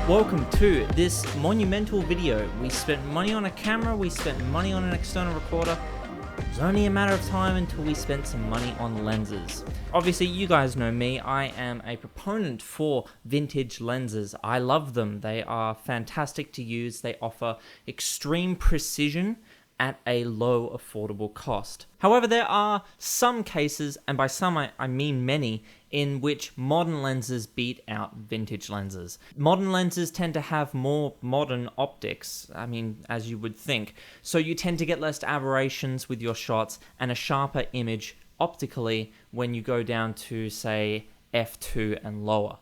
Welcome to this monumental video. We spent money on a camera, we spent money on an external recorder. It was only a matter of time until we spent some money on lenses. Obviously, you guys know me. I am a proponent for vintage lenses. I love them. They are fantastic to use. They offer extreme precision at a low affordable cost. However, there are some cases, and by some I mean many, in which modern lenses beat out vintage lenses. Modern lenses tend to have more modern optics, as you would think, so you tend to get less aberrations with your shots and a sharper image optically when you go down to, say, f2 and lower.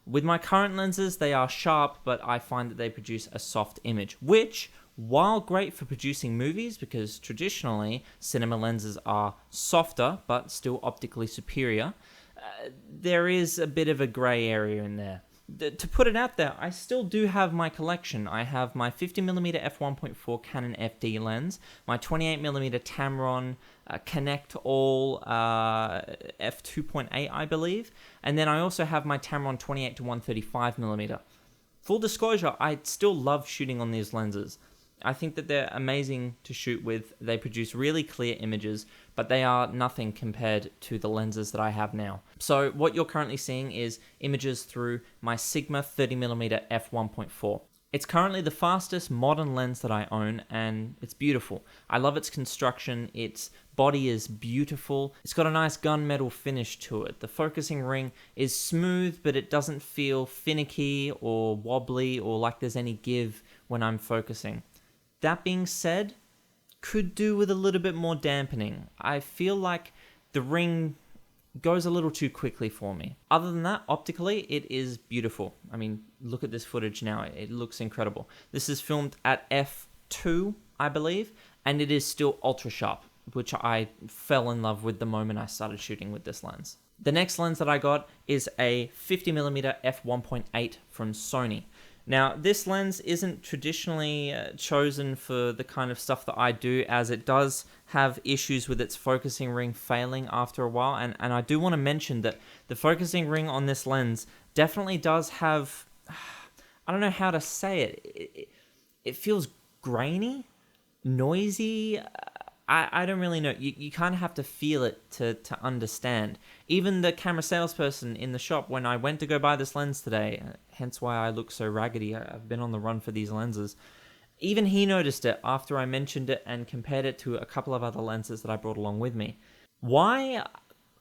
With my current lenses, they are sharp, but I find that they produce a soft image, which, while great for producing movies, because traditionally cinema lenses are softer but still optically superior, there is a bit of a grey area in there. To put it out there, I still do have my collection. I have my 50mm f1.4 Canon FD lens, my 28mm Tamron Connect All f2.8, I believe, and then I also have my Tamron 28 to 135mm. Full disclosure, I still love shooting on these lenses. I think that they're amazing to shoot with. They produce really clear images, but they are nothing compared to the lenses that I have now. So what you're currently seeing is images through my Sigma 30mm f1.4. It's currently the fastest modern lens that I own, and it's beautiful. I love its construction. Its body is beautiful. It's got a nice gunmetal finish to it. The focusing ring is smooth, but it doesn't feel finicky or wobbly or like there's any give when I'm focusing. That being said, could do with a little bit more dampening. I feel like the ring goes a little too quickly for me. Other than that, optically, it is beautiful. Look at this footage now. It looks incredible. This is filmed at f2, I believe, and it is still ultra sharp, which I fell in love with the moment I started shooting with this lens. The next lens that I got is a 50mm f1.8 from Sony. Now, this lens isn't traditionally chosen for the kind of stuff that I do, as it does have issues with its focusing ring failing after a while, and I do want to mention that the focusing ring on this lens definitely does have, I don't know how to say it, it feels grainy, noisy. I don't really know. You kind of have to feel it to understand. Even the camera salesperson in the shop, when I went to go buy this lens today, hence why I look so raggedy, I've been on the run for these lenses, even he noticed it after I mentioned it and compared it to a couple of other lenses that I brought along with me. Why?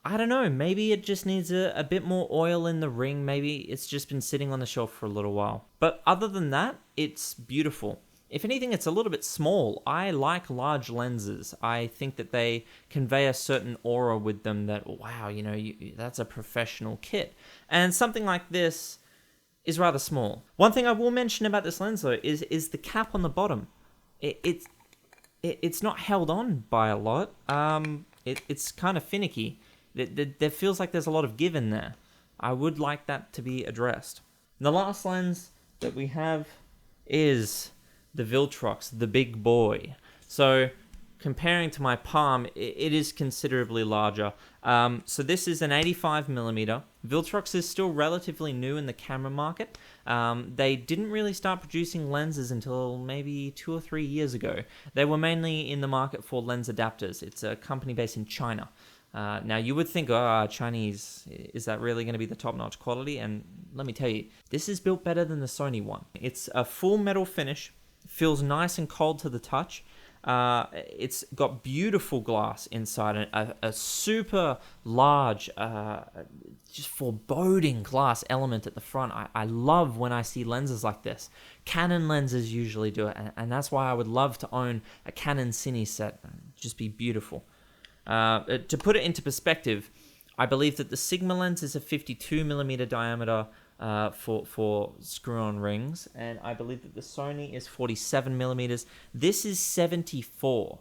I don't know. Maybe it just needs a bit more oil in the ring. Maybe it's just been sitting on the shelf for a little while. But other than that, it's beautiful. If anything, it's a little bit small. I like large lenses. I think that they convey a certain aura with them that, wow, that's a professional kit. And something like this is rather small. One thing I will mention about this lens, though, is the cap on the bottom. It's not held on by a lot. It's kind of finicky. There feels like there's a lot of give in there. I would like that to be addressed. The last lens that we have is the Viltrox, the big boy. So comparing to my palm, it is considerably larger. So this is an 85mm. Viltrox is still relatively new in the camera market. They didn't really start producing lenses until maybe 2 or 3 years ago. They were mainly in the market for lens adapters. It's a company based in China. Now you would think, Chinese, is that really going to be the top-notch quality? And let me tell you, this is built better than the Sony one. It's a full metal finish. Feels nice and cold to the touch. It's got beautiful glass inside, a super large, just foreboding glass element at the front. I love when I see lenses like this. Canon lenses usually do it, and that's why I would love to own a Canon Cine set. It'd just be beautiful. To put it into perspective, I believe that the Sigma lens is a 52mm diameter for screw-on rings, and I believe that the Sony is 47mm. This is 74.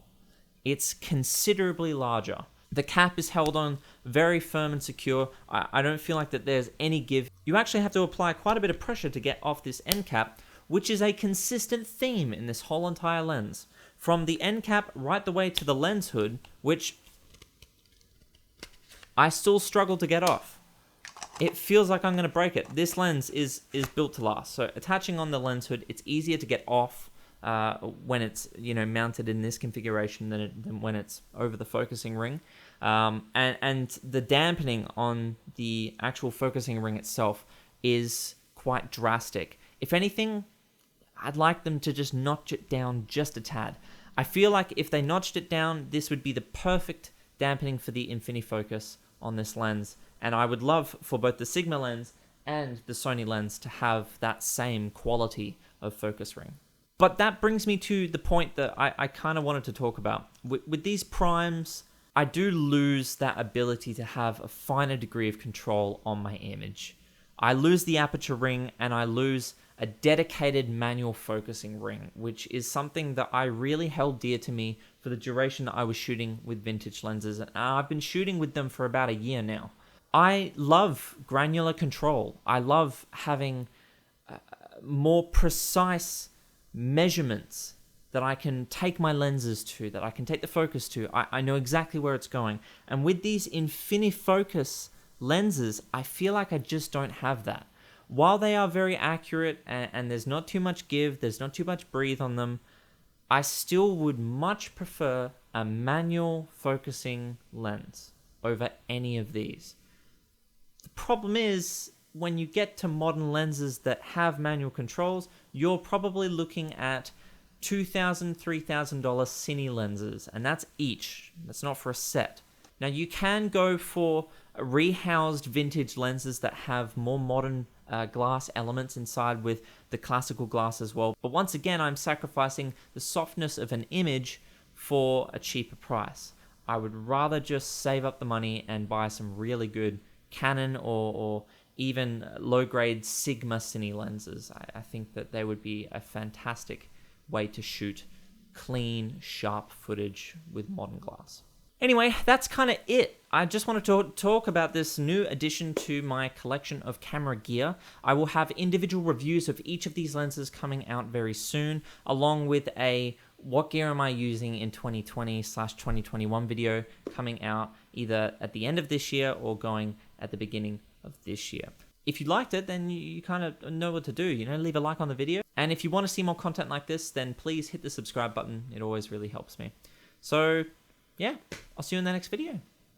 It's considerably larger. The cap is held on very firm and secure. I don't feel like that there's any give. You actually have to apply quite a bit of pressure to get off this end cap, which is a consistent theme in this whole entire lens. From the end cap right the way to the lens hood, which I still struggle to get off. it feels like I'm going to break it. This lens is built to last. So attaching on the lens hood, it's easier to get off when it's mounted in this configuration than when it's over the focusing ring. And the dampening on the actual focusing ring itself is quite drastic. If anything, I'd like them to just notch it down just a tad. I feel like if they notched it down, this would be the perfect dampening for the InfiniFocus on this lens. And I would love for both the Sigma lens and the Sony lens to have that same quality of focus ring. But that brings me to the point that I kind of wanted to talk about. With these primes, I do lose that ability to have a finer degree of control on my image. I lose the aperture ring and I lose a dedicated manual focusing ring, which is something that I really held dear to me for the duration that I was shooting with vintage lenses. And I've been shooting with them for about a year now. I love granular control. I love having more precise measurements that I can take my lenses to, that I can take the focus to. I know exactly where it's going. And with these InfiniFocus lenses, I feel like I just don't have that. While they are very accurate and there's not too much give, there's not too much breathe on them, I still would much prefer a manual focusing lens over any of these. The problem is, when you get to modern lenses that have manual controls, you're probably looking at $2,000, $3,000 cine lenses, and that's each. That's not for a set. Now, you can go for rehoused vintage lenses that have more modern glass elements inside with the classical glass as well. But once again, I'm sacrificing the softness of an image for a cheaper price. I would rather just save up the money and buy some really good Canon or even low-grade Sigma cine lenses. I think that they would be a fantastic way to shoot clean, sharp footage with modern glass. Anyway, that's kind of it. I just wanted to talk about this new addition to my collection of camera gear. I will have individual reviews of each of these lenses coming out very soon, along with a what gear am I using in 2020/2021 video coming out either at the end of this year or going at the beginning of this year. If you liked it, then you kind of know what to do. Leave a like on the video. And if you want to see more content like this, then please hit the subscribe button. It always really helps me. So, yeah, I'll see you in the next video.